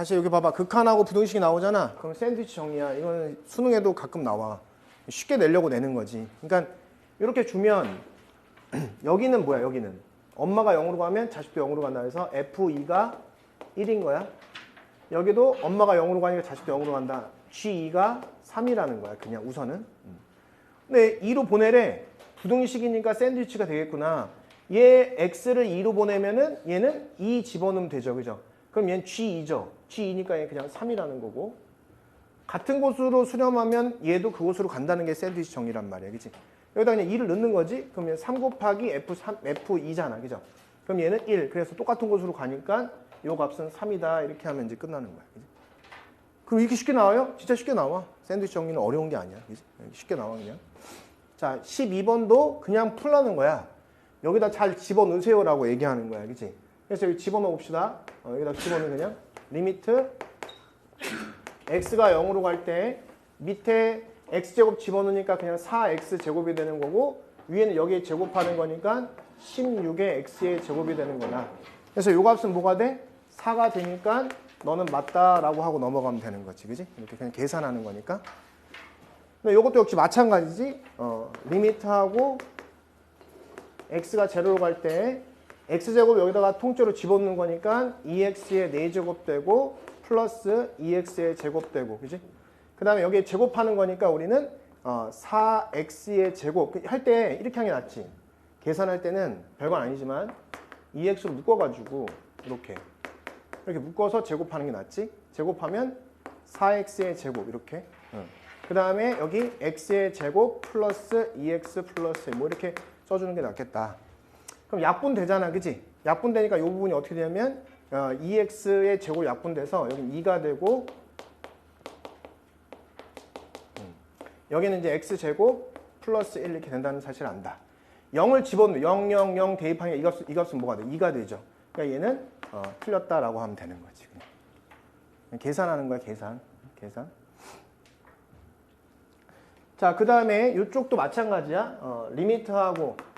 다시 여기 봐봐. 극한하고 부등식이 나오잖아. 그럼 샌드위치 정리야. 이거는 수능에도 가끔 나와. 쉽게 내려고 내는 거지. 그러니까 이렇게 주면 여기는 뭐야? 여기는 엄마가 0으로 가면 자식도 0으로 간다 해서 F2가 1인 거야. 여기도 엄마가 0으로 가니까 자식도 0으로 간다. G2가 3이라는 거야. 그냥 우선은. 근데 2로 보내래. 부등식이니까 샌드위치가 되겠구나. 얘 X를 2로 보내면은 얘는 2 집어넣으면 되죠. 그죠? 그럼 얘는 G2죠. G2니까 얘 그냥 3이라는 거고. 같은 곳으로 수렴하면 얘도 그곳으로 간다는 게 샌드위치 정리란 말이야. 그치? 여기다 그냥 2를 넣는 거지. 그럼 얘 3 곱하기 F2잖아. 그죠? 그럼 얘는 1. 그래서 똑같은 곳으로 가니까 요 값은 3이다. 이렇게 하면 이제 끝나는 거야. 그치? 그럼 이렇게 쉽게 나와요? 진짜 쉽게 나와. 샌드위치 정리는 어려운 게 아니야. 그치? 쉽게 나와 그냥. 자, 12번도 그냥 풀라는 거야. 여기다 잘 집어넣으세요라고 얘기하는 거야. 그치? 그래서 여기 집어넣어 봅시다. 여기다 집어넣으면 그냥 리미트 x가 0으로 갈 때 밑에 x제곱 집어넣으니까 그냥 4x제곱이 되는 거고 위에는 여기에 제곱하는 거니까 16의 x의 제곱이 되는 거야. 그래서 요 값은 뭐가 돼? 4가 되니까 너는 맞다라고 하고 넘어가면 되는 거지. 그지? 이렇게 그냥 계산하는 거니까. 근데 요것도 역시 마찬가지지. 리미트하고 x가 제로로 갈 때 x제곱 여기다가 통째로 집어넣는 거니까 2x의 4제곱 되고 플러스 2x의 제곱 되고, 그지? 그 다음에 여기에 제곱하는 거니까 우리는 4x의 제곱 할 때 이렇게 하는 게 낫지. 계산할 때는 별건 아니지만 2x로 묶어가지고 이렇게 묶어서 제곱하는 게 낫지. 제곱하면 4x의 제곱 이렇게. 그 다음에 여기 x의 제곱 플러스 2x 플러스 뭐 이렇게 써주는 게 낫겠다. 그럼 약분 되잖아, 그치? 약분 되니까 이 부분이 어떻게 되냐면 2x의 제곱 약분돼서 여기 2가 되고 여기는 이제 x제곱 플러스 1 이렇게 된다는 사실을 안다. 0을 집어넣으면 0, 0, 0 대입하니까 이 값은 뭐가 돼? 2가 되죠. 그러니까 얘는 틀렸다라고 하면 되는 거지. 그냥 계산하는 거야, 계산. 자, 그 다음에 이쪽도 마찬가지야. 리미트하고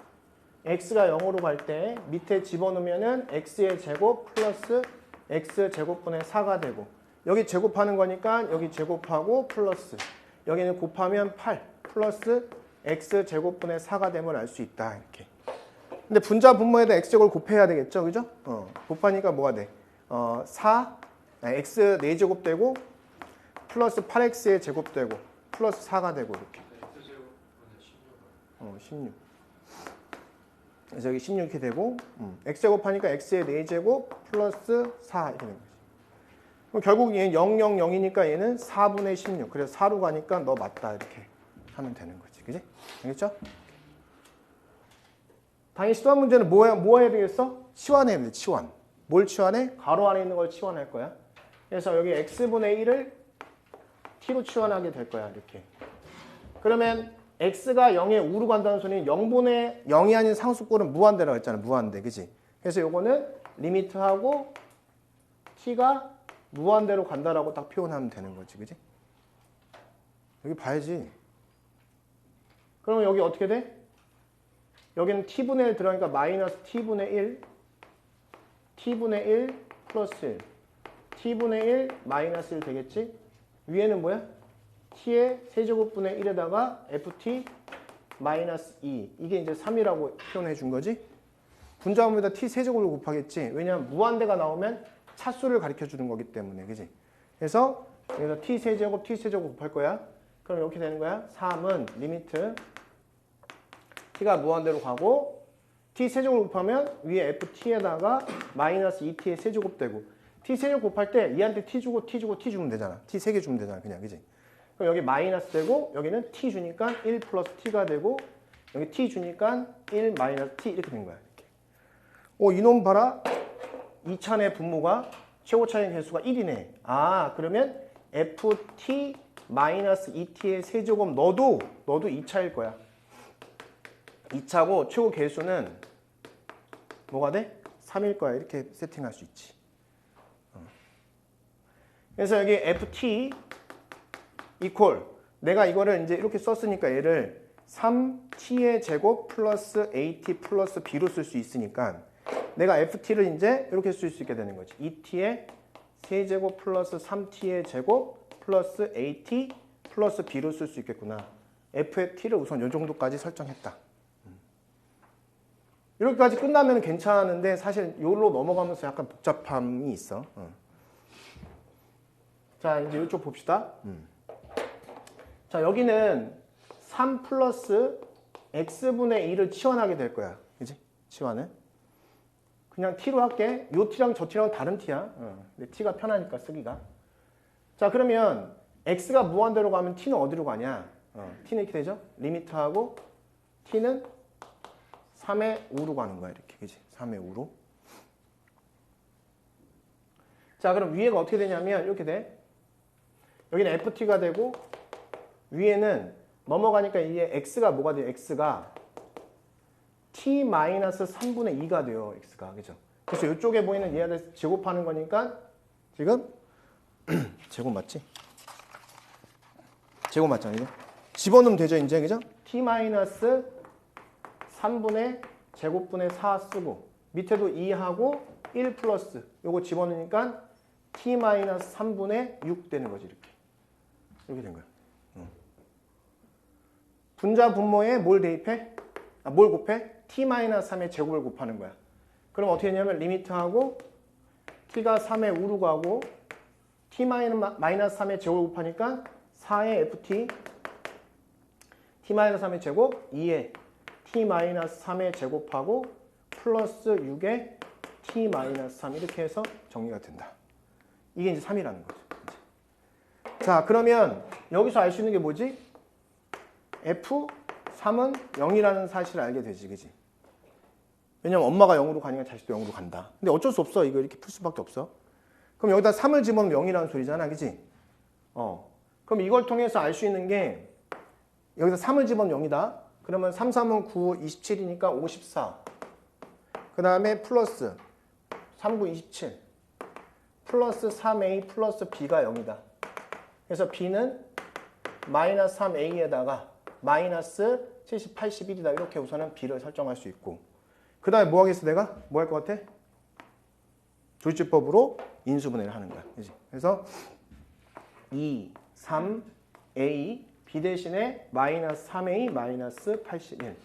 x가 0으로 갈 때 밑에 집어넣으면은 x의 제곱 플러스 x제곱분의 4가 되고 여기 제곱하는 거니까 여기 제곱하고 플러스 여기는 곱하면 8 플러스 x제곱분의 4가 됨을 알 수 있다. 이렇게. 근데 분자 분모에다 x제곱을 곱해야 되겠죠. 그죠? 곱하니까 뭐가 돼? x 4제곱 되고 플러스 8x의 제곱 되고 플러스 4가 되고 이렇게. 16. 그래서 여기 16 이렇게 되고 x제곱 하니까 x의 4제곱 플러스 4 이렇게 되는 거지. 그럼 결국 얘는 0, 0, 0이니까 얘는 4분의 16. 그래서 4로 가니까 너 맞다 이렇게 하면 되는 거지. 그지? 알겠죠? 당연히 시도한 문제는 뭐 해야 되겠어? 치환해야 돼. 치환. 뭘 치환해? 가로 안에 있는 걸 치환할 거야. 그래서 여기 x분의 1을 t로 치환하게 될 거야. 이렇게. 그러면 x가 0의 우로 간다는 소리는 0분의 0이 아닌 상수꼴은 무한대라고 했잖아. 무한대. 그치? 그래서 요거는 리미트하고 t가 무한대로 간다라고 딱 표현하면 되는 거지. 그치? 여기 봐야지. 그러면 여기 어떻게 돼? 여기는 t분의 1 들어가니까 마이너스 t분의 1 t분의 1 플러스 1 t분의 1 마이너스 1 되겠지? 위에는 뭐야? t의 세제곱분의 1에다가 ft 마이너스 2 이게 이제 3이라고 표현해 준 거지. 분자분모에다 t 세제곱을 곱하겠지. 왜냐하면 무한대가 나오면 차수를 가르쳐 주는 거기 때문에. 그지? 그래서 여기서 t 세제곱 곱할 거야. 그럼 이렇게 되는 거야. 3은 리미트 t가 무한대로 가고 t 세제곱을 곱하면 위에 ft에다가 마이너스 2t의 세제곱 되고 t 세제곱 곱할 때 얘한테 t 주고 t 주고 t 주면 되잖아. t 3개 주면 되잖아. 그냥. 그지? 그럼 여기 마이너스 되고 여기는 t 주니까 1 플러스 t가 되고 여기 t 주니까 1 마이너스 t 이렇게 된 거야. 이렇게. 이놈 봐라. 2차의 분모가 최고 차의 개수가 1이네. 아, 그러면 ft 마이너스 2t의 세제곱 너도 2차일 거야. 2차고 최고 개수는 뭐가 돼? 3일 거야. 이렇게 세팅할 수 있지. 그래서 여기 ft 이퀄 내가 이거를 이제 이렇게 썼으니까 얘를 3t의 제곱 플러스 at 플러스 b로 쓸 수 있으니까 내가 ft를 이제 이렇게 쓸 수 있게 되는 거지. 2t의 세제곱 플러스 3t의 제곱 플러스 at 플러스 b로 쓸 수 있겠구나. f의 t를 우선 이 정도까지 설정했다. 이렇게까지 끝나면 괜찮은데 사실 여기로 넘어가면서 약간 복잡함이 있어. 자, 이제 이쪽 봅시다. 자, 여기는 3 플러스 x분의 2를 치환하게 될 거야. 그지? 치환을. 그냥 t로 할게. 요 t랑 저 t랑 다른 t야. 근데 t가 편하니까 쓰기가. 자, 그러면 x가 무한대로 가면 t는 어디로 가냐? t는 이렇게 되죠? 리미트하고 t는 3의 5로 가는 거야. 이렇게. 그지? 3의 5로. 자, 그럼 위에가 어떻게 되냐면 이렇게 돼. 여기는 ft가 되고 위에는 넘어가니까 이게 x가 뭐가 돼요? x가 t-3분의 2가 돼요. x가. 그죠? 그래서 이쪽에 보이는 얘를 제곱하는 거니까 지금 제곱 맞지? 제곱 맞잖아. 이거. 집어넣으면 되죠. 이제. 그죠? t-3분의 제곱분의 4 쓰고 밑에도 2하고 1 플러스 요거 집어넣으니까 t-3분의 6 되는 거지. 이렇게 된 거야. 분자 분모에 뭘 대입해? 뭘 곱해? t-3의 제곱을 곱하는 거야. 그럼 어떻게 했냐면 리미트하고 t가 3의 5로 가고 t-3의 제곱을 곱하니까 4의 ft t-3의 제곱 2의 t-3의 제곱하고 플러스 6의 t-3 이렇게 해서 정리가 된다. 이게 이제 3이라는 거죠. 자, 그러면 여기서 알 수 있는 게 뭐지? F3은 0이라는 사실을 알게 되지, 그지? 왜냐면 엄마가 0으로 가니까 자식도 0으로 간다. 근데 어쩔 수 없어. 이거 이렇게 풀 수밖에 없어. 그럼 여기다 3을 집어넣으면 0이라는 소리잖아, 그지? 그럼 이걸 통해서 알 수 있는 게 여기다 3을 집어넣으면 0이다. 그러면 3, 3은 9, 27이니까 54. 그 다음에 플러스 3, 9, 27. 플러스 3a 플러스 b가 0이다. 그래서 b는 마이너스 3a에다가 마이너스 70, 81이다. 이렇게 우선은 b를 설정할 수 있고 그 다음에 뭐 하겠어 내가? 뭐 할 것 같아? 조립법으로 인수분해를 하는 거야. 그치? 그래서 2, 3, a, b 대신에 마이너스 3a 마이너스 81.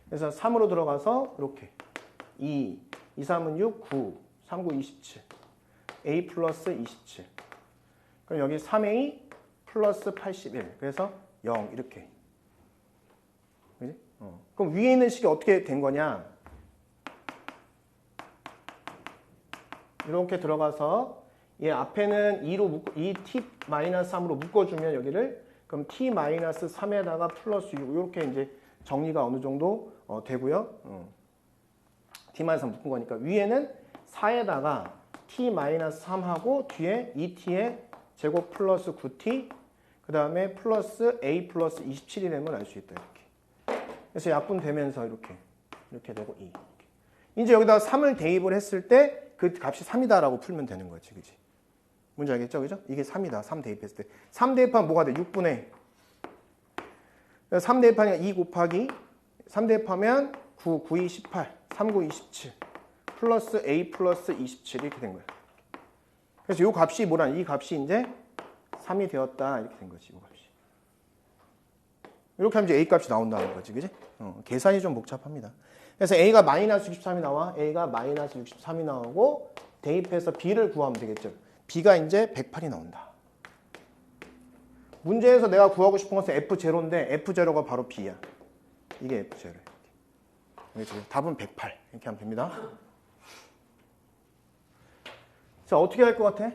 그래서 3으로 들어가서 이렇게 2, 2, 3은 6, 9, 3, 9, 27. a 플러스 27. 그럼 여기 3a 플러스 81. 그래서 0 이렇게. 그지? 그럼 위에 있는 식이 어떻게 된 거냐? 이렇게 들어가서 얘 앞에는 2t-3으로 묶어주면 여기를 그럼 t-3에다가 플러스 6 이렇게 이제 정리가 어느 정도 되고요. t-3 묶은 거니까 위에는 4에다가 t-3하고 뒤에 2t의 제곱 플러스 9t 그 다음에 플러스 a 플러스 27이 되면 알 수 있다. 이렇게. 그래서 약분되면서 이렇게 되고 2. 이제 여기다 3을 대입을 했을 때 그 값이 3이다라고 풀면 되는 거지. 그지? 뭔지 알겠죠? 그죠? 이게 3이다. 3 대입했을 때. 3 대입하면 뭐가 돼? 6분의 3 대입하니까 2 곱하기 3 대입하면 9, 9, 2, 18 3, 9, 27 플러스 a 플러스 27 이렇게 된 거야. 그래서 이 값이 뭐란? 이 값이 이제 3이 되었다. 이렇게 된 거지. 이 값이. 이렇게 하면 이제 a 값이 나온다는 거지. 그지? 계산이 좀 복잡합니다. 그래서 a가 마이너스 63이 나와. a가 마이너스 63이 나오고 대입해서 b를 구하면 되겠죠. b가 이제 108이 나온다. 문제에서 내가 구하고 싶은 것은 F0인데 F0가 바로 b야. 이게 F0. 이렇게. 답은 108. 이렇게 하면 됩니다. 자, 어떻게 할 것 같아?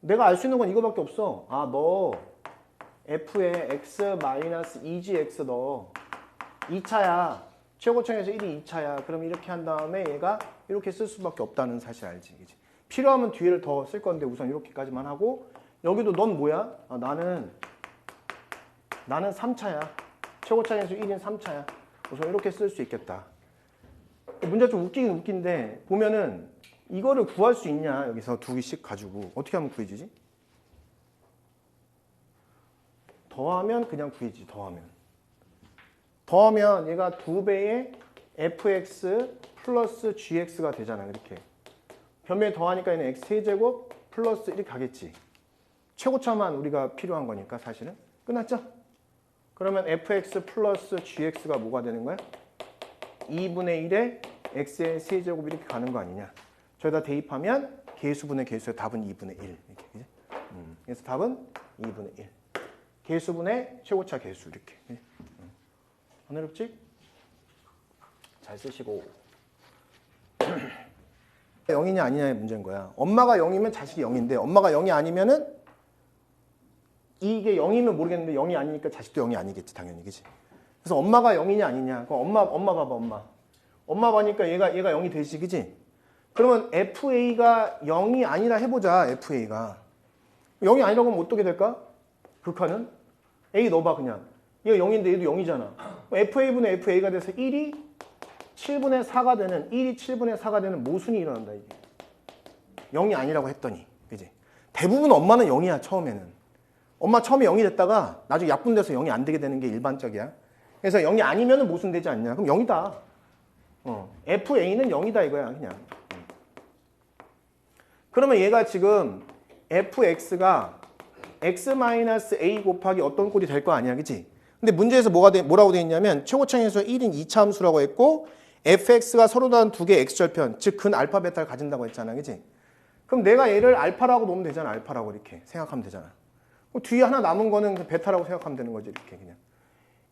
내가 알 수 있는 건 이거밖에 없어. 아, 너 F에 x-2gx 너 2차야. 최고청에서 1이 2차야. 그럼 이렇게 한 다음에 얘가 이렇게 쓸 수밖에 없다는 사실 알지. 그치? 필요하면 뒤를 더 쓸 건데 우선 이렇게까지만 하고 여기도 넌 뭐야? 아, 나는 3차야. 최고차에서 1인 3차야. 우선 이렇게 쓸 수 있겠다. 문제가 좀 웃기긴 웃긴데 보면은 이거를 구할 수 있냐? 여기서 두 개씩 가지고 어떻게 하면 구해지지? 더하면 그냥 구해지. 더하면 얘가 2배의 fx 플러스 gx가 되잖아. 이렇게. 변면에 더하니까 얘는 x세제곱 플러스 이렇게 가겠지. 최고차만 우리가 필요한 거니까 사실은. 끝났죠? 그러면 fx 플러스 gx가 뭐가 되는 거야? 2분의 1에 x의 세제곱 이렇게 가는 거 아니냐. 저기다 대입하면 개수분의 개수의 답은 2분의 1. 이렇게. 그지? 그래서 답은 2분의 1. 개수분의 최고차 개수 이렇게. 안 어렵지? 잘 쓰시고. 0이냐 아니냐의 문제인 거야. 엄마가 0이면 자식이 0인데 엄마가 0이 아니면은 이게 0이면 모르겠는데 0이 아니니까 자식도 0이 아니겠지 당연히. 그치? 그래서 엄마가 0이냐 아니냐. 그럼 엄마 봐봐 엄마. 엄마 봐니까 얘가 0이 되지. 그치? 그러면 FA가 0이 아니라 해보자. FA가 0이 아니라고 하면 어떻게 될까? 극한은 A 넣어봐 그냥. 얘가 0인데 얘도 0이잖아. FA분의 FA가 돼서 1이 7분의 4가 되는 1이 7분의 4가 되는 모순이 일어난다 이게. 0이 아니라고 했더니. 그지? 대부분 엄마는 0이야 처음에는. 엄마 처음에 0이 됐다가 나중에 약분돼서 0이 안 되게 되는 게 일반적이야. 그래서 0이 아니면 모순되지 않냐? 그럼 0이다. FA는 0이다 이거야 그냥. 그러면 얘가 지금 fx가 x-a 곱하기 어떤 꼴이 될 거 아니야. 그치? 근데 문제에서 뭐라고 돼 있냐면 최고차에서 1인 2차 함수라고 했고 fx가 서로 다른 두 개의 x절편 즉 근 알파 베타를 가진다고 했잖아. 그치? 그럼 내가 얘를 알파라고 놓으면 되잖아. 알파라고 이렇게 생각하면 되잖아. 뒤에 하나 남은 거는 베타라고 생각하면 되는 거지. 이렇게 그냥.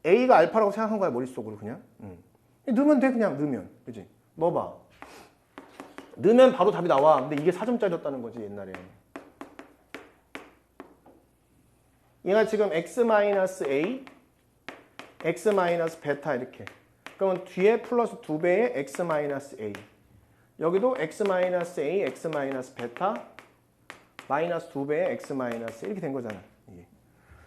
A가 알파라고 생각한 거야 머릿속으로 그냥. 넣으면 돼 그냥 넣으면. 그치? 넣어봐. 넣으면 바로 답이 나와. 근데 이게 4점짜리였다는 거지 옛날에. 얘가 지금 x-a, x-베타 이렇게. 그러면 뒤에 플러스 2배의 x-a. 여기도 x-a, x-베타 마이너스 2배의 x-a 이렇게 된 거잖아. 이게.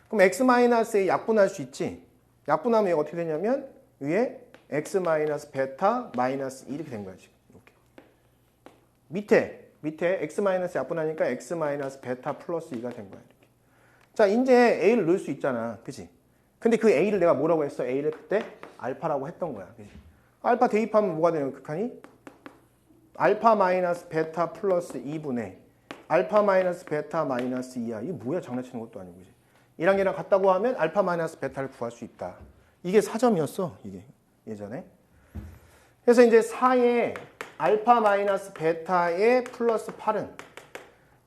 그럼 x-a 약분할 수 있지? 약분하면 얘가 어떻게 되냐면 위에 x-베타 마이너스 2 이렇게 된 거야 지금. 이렇게. 밑에 x- 약분하니까 x-베타 플러스 2가 된 거야. 이렇게. 자, 이제 a를 넣을 수 있잖아. 그치? 근데 그 a를 내가 뭐라고 했어? a를 그때 알파라고 했던 거야. 그치? 알파 대입하면 뭐가 되는 거야? 극한이? 알파 마이너스 베타 플러스 2분의 알파 마이너스 베타 마이너스 2야. 이게 뭐야? 장난치는 것도 아니고. 그치? 얘랑 얘랑 같다고 하면 알파 마이너스 베타를 구할 수 있다. 이게 4점이었어. 이게 예전에. 그래서 이제 4에 알파 마이너스 베타의 플러스 8은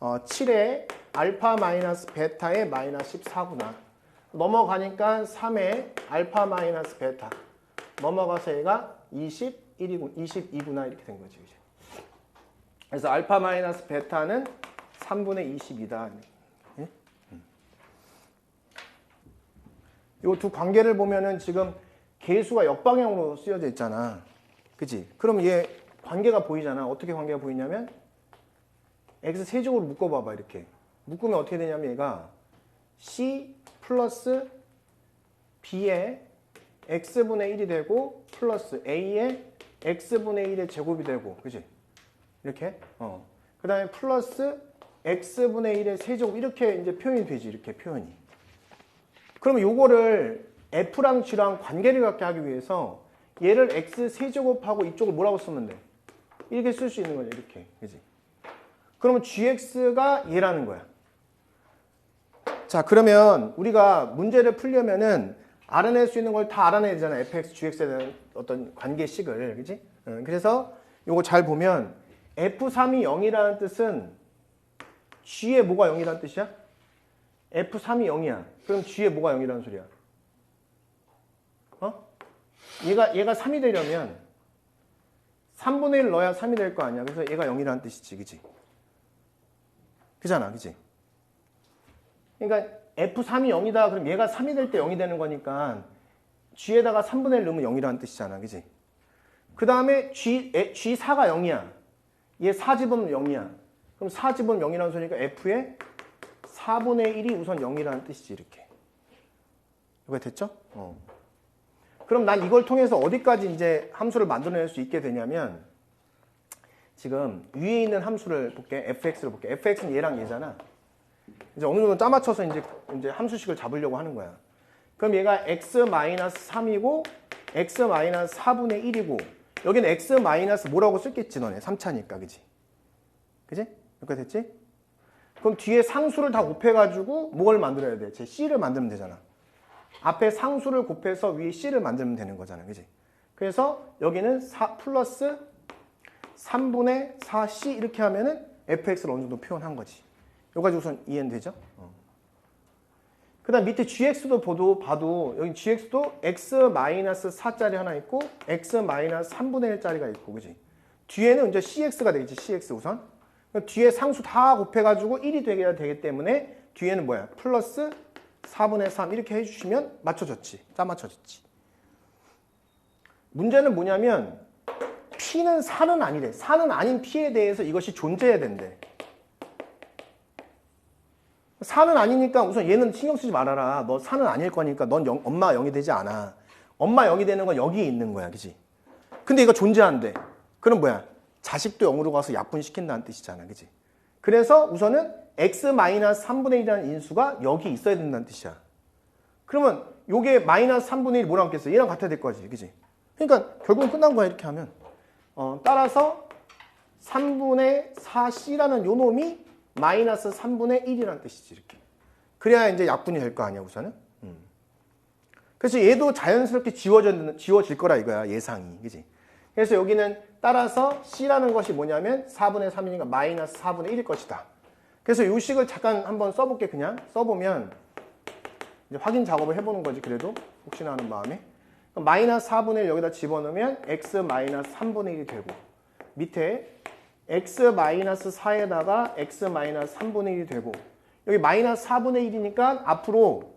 7에 알파 마이너스 베타의 마이너스 14구나. 넘어가니까 3에 알파 마이너스 베타. 넘어가서 얘가 22구나 이렇게 된 거지. 그래서 알파 마이너스 베타는 3분의 22다. 예? 이 두 관계를 보면은 지금 계수가 역방향으로 쓰여져 있잖아. 그치? 그럼 얘 관계가 보이잖아. 어떻게 관계가 보이냐면 x 세제곱으로 묶어봐봐 이렇게. 묶으면 어떻게 되냐면 얘가 c 플러스 b의 x분의 1이 되고 플러스 a의 x분의 1의 제곱이 되고 그치? 이렇게. 그 다음에 플러스 x분의 1의 세제곱 이렇게 이제 표현이 되지. 이렇게 표현이. 그러면 요거를 f랑 g랑 관계를 갖게 하기 위해서 얘를 x 세제곱하고 이쪽을 뭐라고 쓰면 돼? 이렇게 쓸 수 있는 거죠. 이렇게. 그지? 그러면 gx가 얘라는 거야. 자, 그러면 우리가 문제를 풀려면은 알아낼 수 있는 걸 다 알아내야 되잖아. fx, gx에 대한 어떤 관계식을. 그지? 그래서 요거 잘 보면 f3이 0이라는 뜻은 g에 뭐가 0이라는 뜻이야? f3이 0이야. 그럼 g에 뭐가 0이라는 소리야? 얘가 3이 되려면 3분의 1 넣어야 3이 될 거 아니야. 그래서 얘가 0이라는 뜻이지. 그치? 그잖아. 그치? 그러니까 F3이 0이다. 그럼 얘가 3이 될 때 0이 되는 거니까 G에다가 3분의 1 넣으면 0이라는 뜻이잖아. 그치? 그 다음에 G4가 0이야. 얘 4 집으면 0이야. 그럼 4 집으면 0이라는 소리니까 F의 4분의 1이 우선 0이라는 뜻이지. 이렇게. 이거 됐죠? 그럼 난 이걸 통해서 어디까지 이제 함수를 만들어낼 수 있게 되냐면 지금 위에 있는 함수를 볼게. fx를 볼게. fx는 얘랑 얘잖아. 이제 어느 정도 짜맞춰서 이제 함수식을 잡으려고 하는 거야. 그럼 얘가 x-3이고 x-4분의 1이고 여기는 x- 뭐라고 쓸겠지 너네. 3차니까. 그지? 그지? 여기까지 됐지? 그럼 뒤에 상수를 다 곱해가지고 뭘 만들어야 돼? 제 C를 만들면 되잖아. 앞에 상수를 곱해서 위에 C를 만들면 되는 거잖아. 그지? 그래서 여기는 4 플러스 3분의 4C 이렇게 하면은 fx를 어느 정도 표현한 거지. 여기까지 우선 이해는 되죠? 그 다음 밑에 gx도 봐도 여기 gx도 x-4짜리 하나 있고 x-3분의 1짜리가 있고, 그지? 뒤에는 이제 cx가 되겠지, cx 우선. 뒤에 상수 다 곱해가지고 1이 되기 때문에 뒤에는 뭐야? 플러스 4분의 3 이렇게 해주시면 맞춰졌지. 짜 맞춰졌지. 문제는 뭐냐면 P는 4는 아니래. 4는 아닌 P에 대해서 이것이 존재해야 된대. 4는 아니니까 우선 얘는 신경 쓰지 말아라. 너 4는 아닐 거니까 넌 엄마가 0이 되지 않아. 엄마 0이 되는 건 여기에 있는 거야. 그지? 근데 이거 존재한대. 그럼 뭐야? 자식도 0으로 가서 약분시킨다는 뜻이잖아. 그지? 그래서 우선은 x-3분의 1이라는 인수가 여기 있어야 된다는 뜻이야. 그러면 요게 마이너스 3분의 1 뭐랑 같겠어? 얘랑 같아야 될 거지. 그지? 그러니까 결국은 끝난 거야. 이렇게 하면. 따라서 3분의 4c라는 요 놈이 마이너스 3분의 1이라는 뜻이지. 이렇게. 그래야 이제 약분이 될 거 아니야, 우선은. 그래서 얘도 자연스럽게 지워질 거라 이거야, 예상이. 그지? 그래서 여기는 따라서 c라는 것이 뭐냐면 4분의 3이니까 마이너스 4분의 1일 것이다. 그래서 요 식을 잠깐 한번 써볼게. 그냥 써보면 이제 확인 작업을 해보는 거지. 그래도 혹시나 하는 마음에. 마이너스 4분의 1 여기다 집어넣으면 x 마이너스 3분의 1이 되고, 밑에 x 마이너스 4에다가 x 마이너스 3분의 1이 되고, 여기 마이너스 4분의 1이니까 앞으로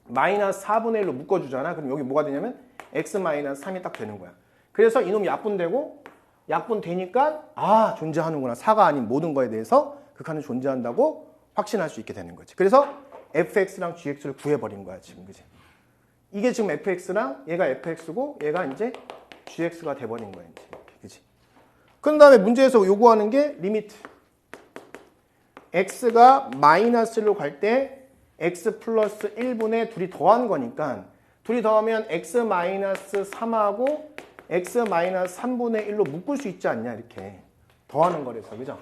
마이너스 4분의 1로 묶어주잖아. 그럼 여기 뭐가 되냐면 x 마이너스 3이 딱 되는 거야. 그래서 이놈이 약분되고, 약분되니까 존재하는구나. 4가 아닌 모든 거에 대해서 극한은 존재한다고 확신할 수 있게 되는 거지. 그래서 fx랑 gx를 구해버린 거야 지금. 그지? 이게 지금 fx랑 얘가 fx고 얘가 이제 gx가 돼버린 거야. 이제. 그지? 그 다음에 문제에서 요구하는 게 리미트. x가 마이너스 1로 갈 때 x 플러스 1분의 둘이 더한 거니까, 둘이 더하면 x 마이너스 3하고 x 마이너스 3분의 1로 묶을 수 있지 않냐. 이렇게 더하는 거래서. 그죠?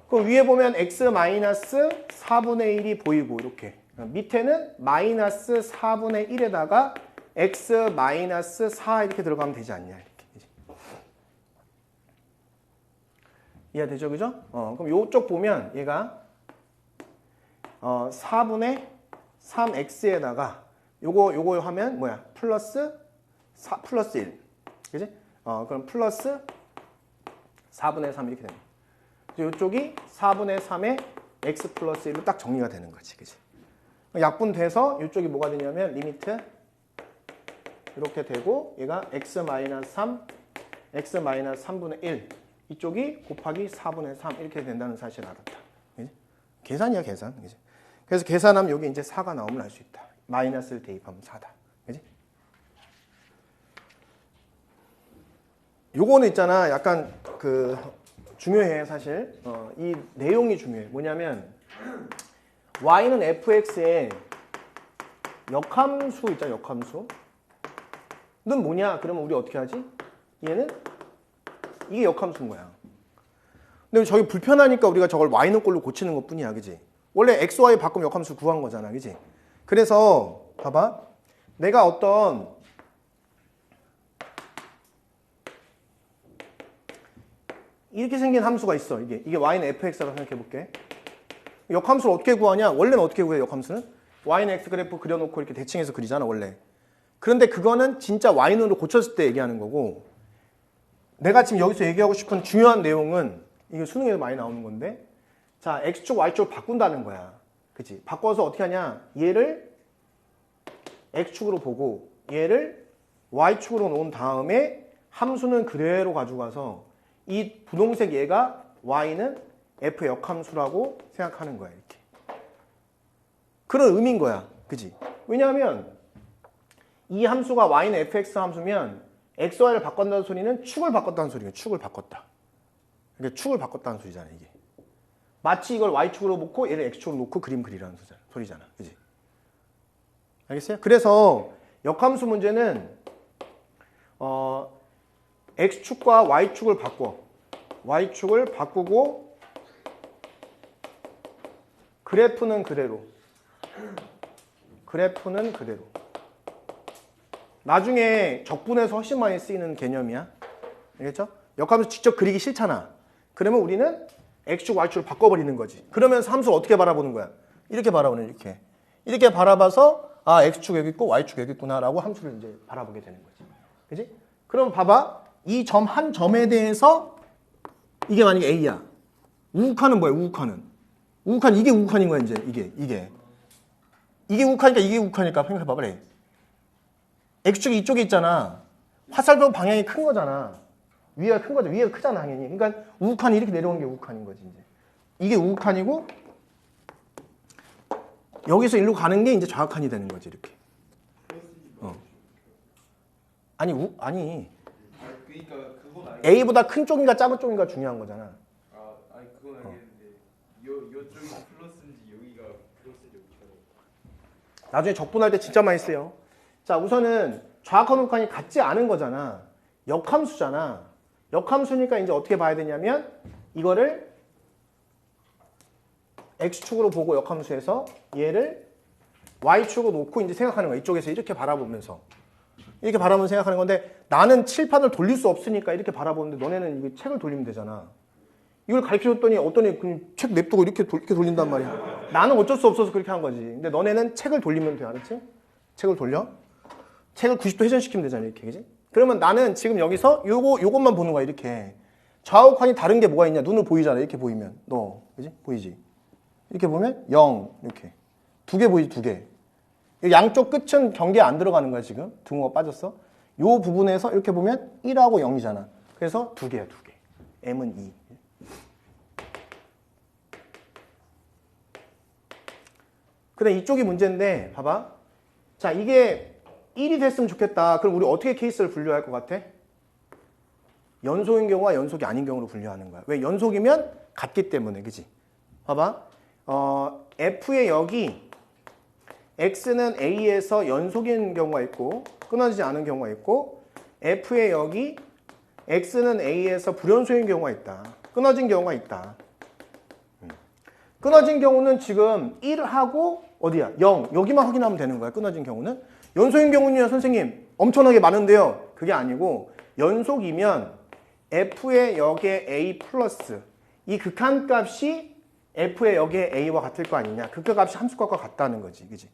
그럼 위에 보면 x 마이너스 4분의 1이 보이고 이렇게, 밑에는 마이너스 4분의 1에다가 x 마이너스 4 이렇게 들어가면 되지 않냐. 이렇게. 이해되죠? 그죠? 그럼 요쪽 보면 얘가 4분의 3x에다가 요거 하면 뭐야? 플러스 1. 그지? 그럼 플러스 4분의 3 이렇게 됩니다. 요쪽이 4분의 3에 x 플러스 1로 딱 정리가 되는 거지. 그지? 약분돼서 이쪽이 뭐가 되냐면 리미트 이렇게 되고, 얘가 x 마이너스 3, x 마이너스 3분의 1, 이쪽이 곱하기 4분의 3 이렇게 된다는 사실을 알았다. 그지? 계산이야, 계산. 그지? 그래서 계산하면 여기 이제 4가 나오면 알 수 있다. 마이너스를 대입하면 4다. 그지? 요거는 있잖아. 약간 중요해, 사실. 이 내용이 중요해. 뭐냐면 y는 fx의 역함수 있잖아, 역함수. 는 뭐냐? 그러면 우리 어떻게 하지? 얘는 이게 역함수인 거야. 근데 저기 불편하니까 우리가 저걸 y는 꼴로 고치는 것 뿐이야. 그지? 원래 x, y 바꾸면 역함수 구한 거잖아. 그지? 그래서 봐봐. 내가 어떤 이렇게 생긴 함수가 있어. 이게 y는 fx라고 생각해 볼게. 역함수를 어떻게 구하냐? 원래는 어떻게 구해, 역함수는? y는 x 그래프 그려놓고 이렇게 대칭해서 그리잖아, 원래. 그런데 그거는 진짜 y는으로 고쳤을 때 얘기하는 거고, 내가 지금 여기서 얘기하고 싶은 중요한 내용은, 이게 수능에도 많이 나오는 건데, 자, x축, y축을 바꾼다는 거야. 그치? 바꿔서 어떻게 하냐? 얘를 x축으로 보고, 얘를 y축으로 놓은 다음에 함수는 그대로 가지고 가서 이 분홍색 얘가 y는 f 역함수라고 생각하는 거야. 이렇게. 그런 의미인 거야. 그지? 왜냐하면 이 함수가 y는 fx 함수면 x, y를 바꾼다는 소리는 축을 바꿨다는 소리야. 축을 바꿨다. 그러니까 축을 바꿨다는 소리잖아, 이게. 마치 이걸 y축으로 놓고 얘를 x축으로 놓고 그림 그리라는 소리잖아. 그지? 알겠어요? 그래서 역함수 문제는 x축과 y축을 바꿔. y축을 바꾸고 그래프는 그대로. 그래프는 그대로. 나중에 적분에서 훨씬 많이 쓰이는 개념이야. 알겠죠? 역함수 직접 그리기 싫잖아. 그러면 우리는 x축, y축을 바꿔버리는 거지. 그러면서 함수를 어떻게 바라보는 거야? 이렇게 바라보는, 이렇게. 이렇게 바라봐서 아, x축 여기 있고 y축 여기 있구나라고 함수를 이제 바라보게 되는 거지. 그지? 그럼 봐봐. 이 점 한 점에 대해서 이게 만약에 a야. 우극한은 뭐야? 우극한은. 우극한 이게 우극한인 거야, 이제. 이게. 이게 우극하니까 이게 우극하니까 생각해 봐봐. 그래. x축이 이쪽에 있잖아. 화살표 방향이 큰 거잖아. 위가 큰 거죠. 위가 크잖아, 당연히. 그러니까 우극한이 이렇게 내려오는 게 우극한인 거지, 이제. 이게 우극한이고 여기서 일로 가는 게 이제 좌극한이 되는 거지, 이렇게. 아니, 아니. 그러니까 그건 알겠는데. A보다 큰 쪽인가 작은 쪽인가 중요한 거잖아. 아니 그건 알겠는데. 요쪽이 플러스인지 여기가 플러스인지 어떻게 나중에 적분할 때 진짜 많이 쓰여. 자, 우선은 좌극한 우극한이 같지 않은 거잖아. 역함수잖아. 역함수니까 이제 어떻게 봐야 되냐면 이거를 x축으로 보고 역함수에서 얘를 y축으로 놓고 이제 생각하는 거야. 이쪽에서 이렇게 바라보면서. 이렇게 바라보면서 생각하는 건데 나는 칠판을 돌릴 수 없으니까 이렇게 바라보는데 너네는 이게 책을 돌리면 되잖아. 이걸 가르쳐줬더니 어떤 애 그냥 책 냅두고 이렇게 돌린단 말이야. 나는 어쩔 수 없어서 그렇게 한 거지. 근데 너네는 책을 돌리면 돼. 알았지? 책을 돌려. 책을 90도 회전시키면 되잖아. 이렇게. 그지? 그러면 나는 지금 여기서 요것만 보는 거야. 이렇게. 좌우칸이 다른 게 뭐가 있냐? 눈으로 보이잖아. 이렇게 보이면. 너. 그지? 보이지? 이렇게 보면 0. 이렇게. 두 개 보이지? 두 개. 양쪽 끝은 경계에 안 들어가는 거야, 지금. 등호가 빠졌어. 요 부분에서 이렇게 보면 1하고 0이잖아. 그래서 두 개야, 두 개. m은 2. 그 다음 이쪽이 문제인데, 봐봐. 자, 이게 1이 됐으면 좋겠다. 그럼 우리 어떻게 케이스를 분류할 것 같아? 연속인 경우와 연속이 아닌 경우로 분류하는 거야. 왜? 연속이면 같기 때문에, 그지? 봐봐. F의 여기 x는 a에서 연속인 경우가 있고 끊어지지 않은 경우가 있고 f의 여기 x는 a에서 불연속인 경우가 있다. 끊어진 경우가 있다. 끊어진 경우는 지금 1하고 어디야? 0. 여기만 확인하면 되는 거야. 끊어진 경우는. 연속인 경우는요, 선생님 엄청나게 많은데요. 그게 아니고 연속이면 f의 역의 a 플러스 이 극한값이 f의 역의 a와 같을 거 아니냐. 극한값이 함수값과 같다는 거지. 그지?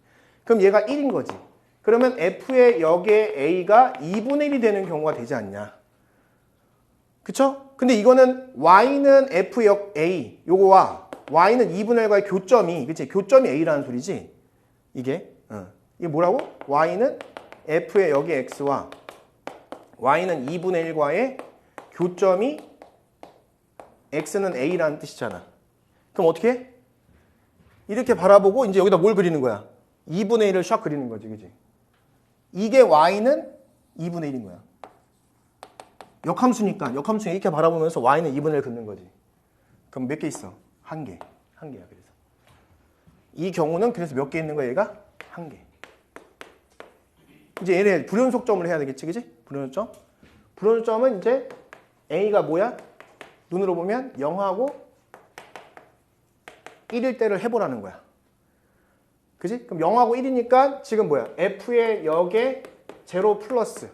그럼 얘가 1인 거지. 그러면 f의 역의 a가 2분의 1이 되는 경우가 되지 않냐. 그쵸? 근데 이거는 y는 f의 역 a 요거와 y는 2분의 1과의 교점이, 그치? 교점이 a라는 소리지. 이게 이게 뭐라고? y는 f의 역의 x와 y는 2분의 1과의 교점이 x는 a라는 뜻이잖아. 그럼 어떻게 해? 이렇게 바라보고 이제 여기다 뭘 그리는 거야? 2분의 1을 샥 그리는 거지, 그지? 이게 y는 2분의 1인 거야. 역함수니까 역함수 이렇게 바라보면서 y는 2분의 1 긋는 거지. 그럼 몇 개 있어? 한 개. 한 개야, 그래서. 이 경우는 그래서 몇 개 있는 거야, 얘가? 한 개. 이제 얘네 불연속점을 해야 되겠지, 그지? 불연속점. 불연속점은 이제 a가 뭐야? 눈으로 보면 0하고 1일 때를 해보라는 거야. 그지? 그럼 0하고 1이니까 지금 뭐야? f의 역의 제로 플러스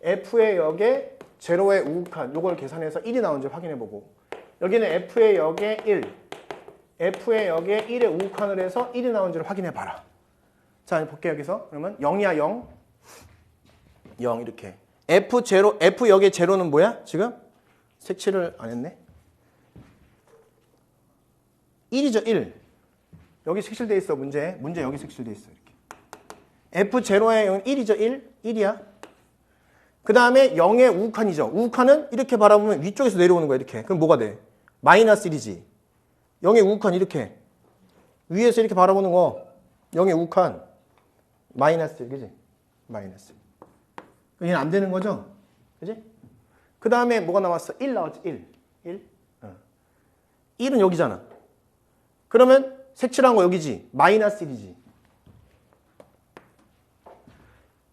f의 역의 제로의 우극한 요걸 계산해서 1이 나오는지 확인해보고 여기는 f의 역의 1 f의 역의 1의 우극한을 해서 1이 나오는지를 확인해봐라. 자, 볼게요. 여기서. 그러면 0이야 0 0 이렇게 f 역의 제로는 뭐야? 지금? 색칠을 안 했네. 1이죠 1. 여기 색칠돼 있어. 문제 여기 색칠돼 있어. 이렇게. F0의 1이죠 1. 1이야. 그 다음에 0의 우극한이죠. 우극한은 이렇게 바라보면 위쪽에서 내려오는 거야. 이렇게. 그럼 뭐가 돼? 마이너스 1이지. 0의 우극한 이렇게. 위에서 이렇게 바라보는 거. 0의 우극한. 마이너스 1. 그지? 마이너스 1. 얘는 안 되는 거죠? 그지? 그 다음에 뭐가 나왔어? 1 나왔지? 1. 1. 1은 여기잖아. 그러면 색칠한 거 여기지. 마이너스 1이지.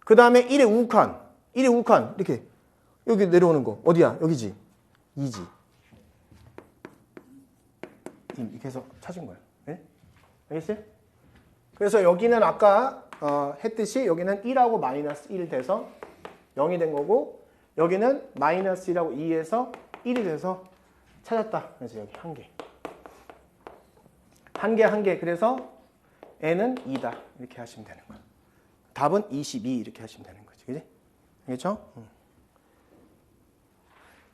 그 다음에 1의 우극한. 1의 우극한. 이렇게. 여기 내려오는 거. 어디야? 여기지. 2지. 이렇게 해서 찾은 거예요. 네? 알겠어요? 그래서 여기는 아까 했듯이 여기는 1하고 마이너스 1 돼서 0이 된 거고 여기는 마이너스 1하고 2에서 1이 돼서 찾았다. 그래서 여기 한 개. 한 개. 그래서 n은 2다. 이렇게 하시면 되는 거야. 답은 22 이렇게 하시면 되는 거지. 그지? 알겠죠?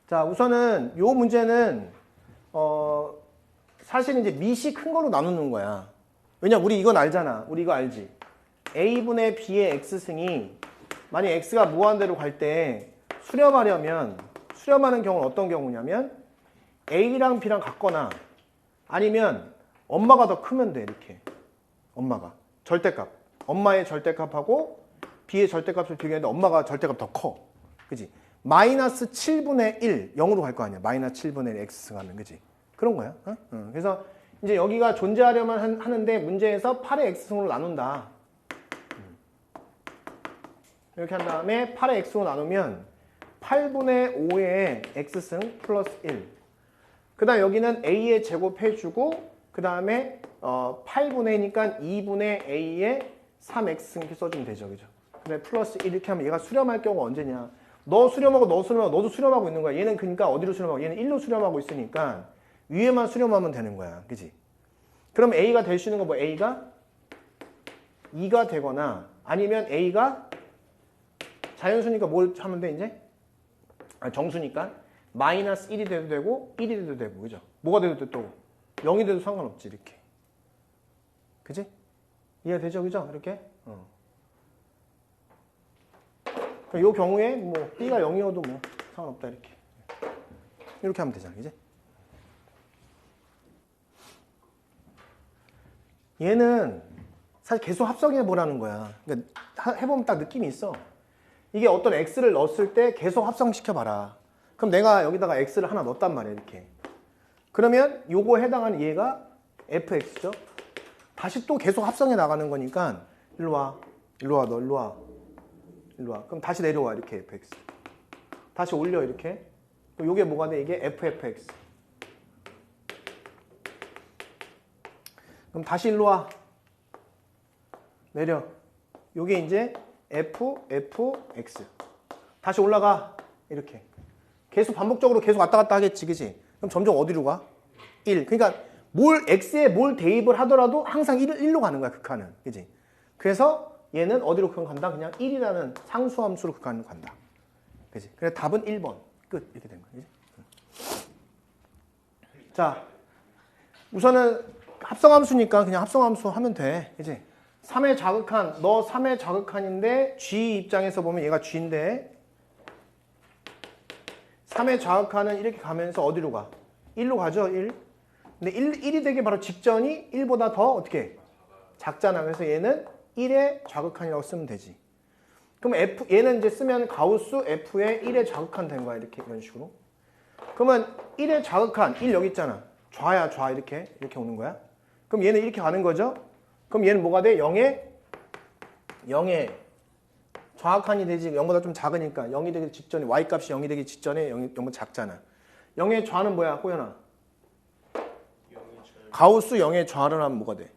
자, 우선은 요 문제는 사실 이제 밑이 큰 거로 나누는 거야. 왜냐 우리 이건 알잖아. 우리 이거 알지? a분의 b의 x승이 만약 x가 무한대로 갈 때 수렴하는 경우는 어떤 경우냐면 a랑 b랑 같거나 아니면 엄마가 더 크면 돼. 이렇게 엄마가 절대값 엄마의 절대값하고 b의 절대값을 비교했는데 엄마가 절대값 더 커. 그지? 마이너스 7분의 1 0으로 갈 거 아니야. 마이너스 7분의 1 x승하면. 그지? 그런 거야. 그래서 이제 여기가 존재하려면 하는데 문제에서 8의 x승으로 나눈다. 이렇게 한 다음에 8의 x로 나누면 8분의 5의 x승 플러스 1. 그 다음 여기는 a의 제곱 해주고 그 다음에 8분의 2니까 2분의 a의 3x승 이렇게 써주면 되죠. 그죠? 근데 플러스 1 이렇게 하면 얘가 수렴할 경우가 언제냐. 너 수렴하고 너도 수렴하고 있는 거야. 얘는 그러니까 어디로 수렴하고 얘는 1로 수렴하고 있으니까 위에만 수렴하면 되는 거야. 그지? 그럼 a가 될 수 있는 거 뭐 a가 2가 되거나 아니면 a가 자연수니까 뭘 하면 돼 이제? 정수니까 마이너스 1이 돼도 되고 1이 돼도 되고 그죠? 뭐가 돼도 또 0이 돼도 상관없지 이렇게. 그지? 이해가 되죠? 그죠? 이렇게? 이 경우에 뭐 b가 0이어도 뭐 상관없다 이렇게. 이렇게 하면 되잖아. 그지? 얘는 사실 계속 합성해 보라는 거야. 그러니까 해보면 딱 느낌이 있어. 이게 어떤 x를 넣었을 때 계속 합성시켜 봐라. 그럼 내가 여기다가 x를 하나 넣었단 말이야. 이렇게. 그러면 요거에 해당하는 얘가 fx죠. 다시 또 계속 합성해 나가는 거니까 일로 와. 일로 와. 그럼 다시 내려와. 이렇게 fx. 다시 올려. 이렇게. 그럼 요게 뭐가 돼? 이게 ffx. 그럼 다시 일로 와. 내려. 요게 이제 fx. 다시 올라가. 이렇게. 계속 반복적으로 계속 왔다 갔다 하겠지. 그치? 그럼 점점 어디로 가? 1. 그러니까 x에 뭘 대입을 하더라도 항상 1로 가는 거야. 극한은. 그치? 그래서 얘는 어디로 간다? 그냥 1이라는 상수함수로 극한으로 간다. 그치? 그래서 답은 1번. 끝. 이렇게 된 거야. 그치? 자, 우선은 합성함수니까 그냥 합성함수 하면 돼. 그치? 3의 자극한, 너 3의 자극한인데 G 입장에서 보면 얘가 G인데 3의 자극한은 이렇게 가면서 어디로 가? 1로 가죠, 1. 근데 1이 되기 바로 직전이 1보다 더 어떻게? 작잖아. 그래서 얘는 1의 자극한이라고 쓰면 되지. 그럼 얘는 이제 쓰면 가우스 F의 1의 자극한 된 거야. 이렇게 이런 식으로. 그러면 1의 자극한, 1 여기 있잖아. 좌야, 좌 이렇게 오는 거야. 그럼 얘는 이렇게 가는 거죠. 그럼 얘는 뭐가 돼? 0에 좌악한이 되지. 0보다 좀 작으니까 0이 되기 직전에 y값이 0이 되기 직전에 0보다 작잖아. 0의 좌는 뭐야? 호연아. 가우스 0의 좌를 하면 뭐가 돼?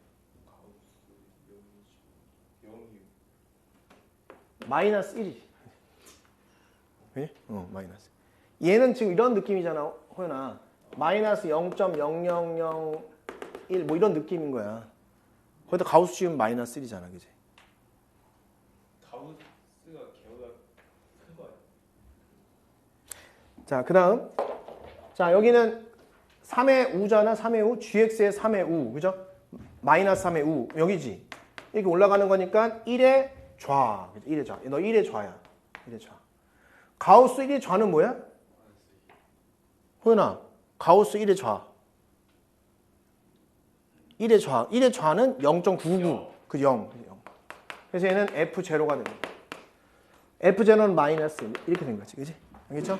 마이너스 1이지. 왜? 마이너스. 얘는 지금 이런 느낌이잖아. 호연아. 마이너스 0.0001 뭐 이런 느낌인 거야. 거기다 가우스 지우면 마이너스 1이잖아. 그지? 가우스가 걔보다 큰 거 아니야? 자, 그 다음. 자, 여기는 3의 우잖아. 3의 우. gx의 3의 우. 그죠? 마이너스 3의 우. 여기지. 이렇게 올라가는 거니까 1의 좌. 1의 좌. 너 1의 좌야. 1의 좌. 가우스 1의 좌는 뭐야? 호연아. 가우스 1의 좌. 1의 좌. 1의 좌는 0.99. 그 0. 그래서 얘는 F0가 됩니다. F0는 마이너스 1. 이렇게 된 거지. 그지? 알겠죠?